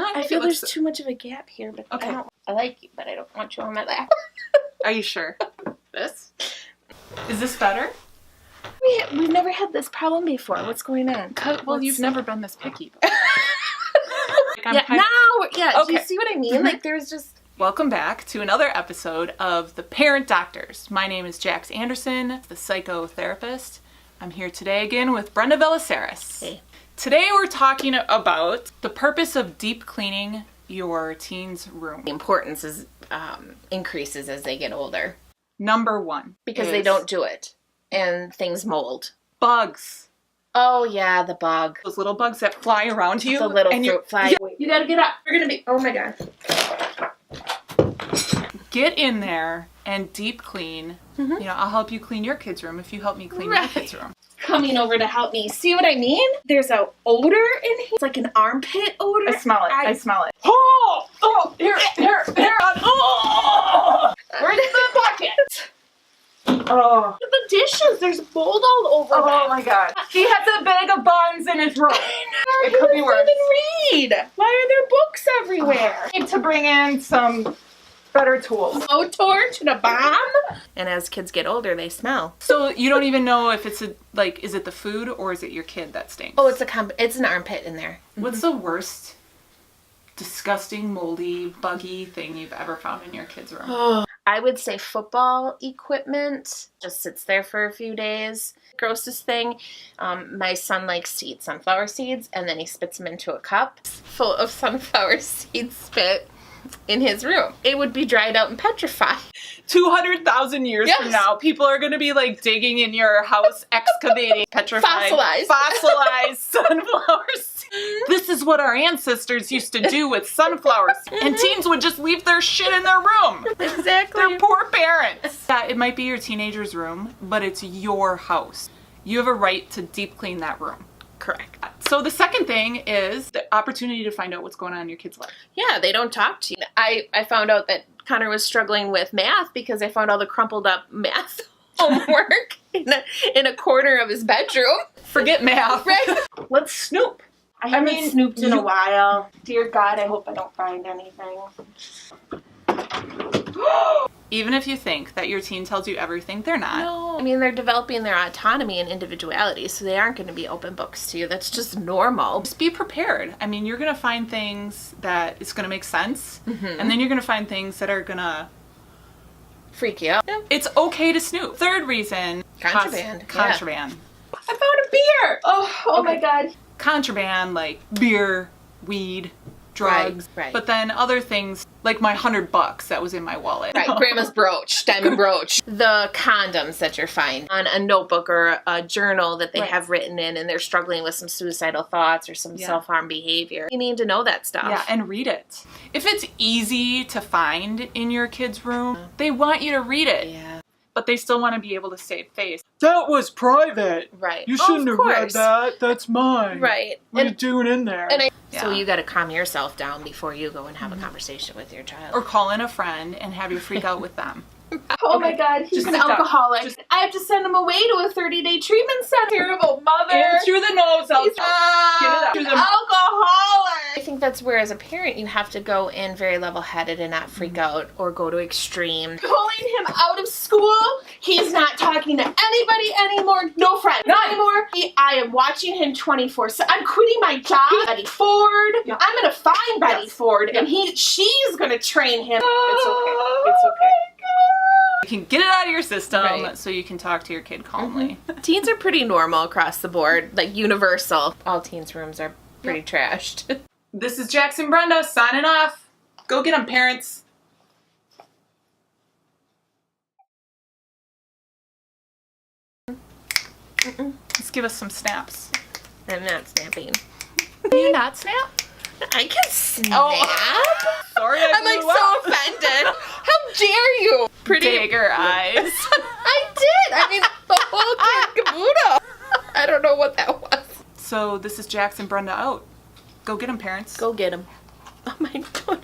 I feel there's too much of a gap here, but okay. I like you, but I don't want you on my lap. Are you sure? This? Is this better? We've never had this problem before. What's going on? Well, you've never been this picky. Do you see what I mean? Like, there's just... Welcome back to another episode of The Parent Doctors. My name is Jax Anderson, the psychotherapist. I'm here today again with Brenda Velissaris. Hey. Today we're talking about the purpose of deep cleaning your teen's room. The importance is increases as they get older. Number one. Because they don't do it. And things mold. Bugs. Oh yeah, the bug. Those little bugs that fly around you. The little fruit fly. Yeah. You gotta get up. You're gonna be, oh my God. Get in there and deep clean. Mm-hmm. You know, I'll help you clean your kid's room if you help me clean your kid's room. Coming over to help me. See what I mean? There's a odor in here. It's like an armpit odor. I smell it. I smell it. Oh, here. Oh, where's the bucket? Oh. The dishes, there's mold all over them. Oh my God. He has a bag of buns in his room. It could be worse. Read. Why are there books everywhere? I need to bring in some better tools. A torch and a bomb. And as kids get older, they smell. So you don't even know if it's is it the food or is it your kid that stinks? Oh, it's an armpit in there. What's the worst, disgusting, moldy, buggy thing you've ever found in your kid's room? Oh, I would say football equipment. Just sits there for a few days. Grossest thing, my son likes to eat sunflower seeds and then he spits them into a cup full of sunflower seed spit in his room. It would be dried out and petrified. 200,000 years from now, people are going to be like digging in your house, excavating, petrified, fossilized sunflower seeds. This is what our ancestors used to do with sunflowers. And teens would just leave their shit in their room. Exactly. Their poor parents. Yeah, it might be your teenager's room, but it's your house. You have a right to deep clean that room. Correct. So the second thing is the opportunity to find out what's going on in your kid's life. Yeah, they don't talk to you. I found out that Connor was struggling with math because I found all the crumpled up math homework in a corner of his bedroom. Forget math. Right? Let's snoop. I haven't snooped in a while. Dear God, I hope I don't find anything. Even if you think that your teen tells you everything, they're not. No. I mean, they're developing their autonomy and individuality, so they aren't going to be open books to you. That's just normal. Just be prepared. I mean, you're going to find things that it's going to make sense, and then you're going to find things that are going to freak you out. Yeah. It's okay to snoop. Third reason. Contraband. Contraband. I found a beer! Oh my God. Contraband, like beer, weed, drugs, right. But then other things, like my $100 that was in my wallet. Right, grandma's brooch, diamond brooch. The condoms that you're finding on a notebook or a journal that they have written in and they're struggling with some suicidal thoughts or some self-harm behavior. You need to know that stuff. Yeah, and read it. If it's easy to find in your kid's room, they want you to read it. Yeah. But they still want to be able to save face. That was private. Right. You shouldn't have read that. That's mine. Right. What are you doing in there? So you got to calm yourself down before you go and have a conversation with your child. Or call in a friend and have you freak out with them. Oh my God, he's an alcoholic. I have to send him away to a 30-day treatment center. Terrible mother. In through the nose. Get it out. Alcoholic. I think that's where, as a parent, you have to go in very level-headed and not freak out or go to extremes. Pulling him out of school. He's not talking to anybody anymore. No friends. Not anymore. I am watching him 24/7. I'm quitting my job. Betty Ford. Yeah. I'm going to find Betty Ford, and she's going to train him. It's okay. It's okay. You can get it out of your system so you can talk to your kid calmly. Teens are pretty normal across the board, like universal. All teens' rooms are pretty trashed. This is Jax and Brenda signing off. Go get them, parents. Let's give us some snaps. I'm not snapping. Can you not snap? I can snap. Oh. Sorry, I'm like so offended. How dare you? Pretty bigger eyes. I did. I mean, the whole kid caboodle. I don't know what that was. So this is Jax and Brenda out. Go get them, parents. Go get them. Oh my God.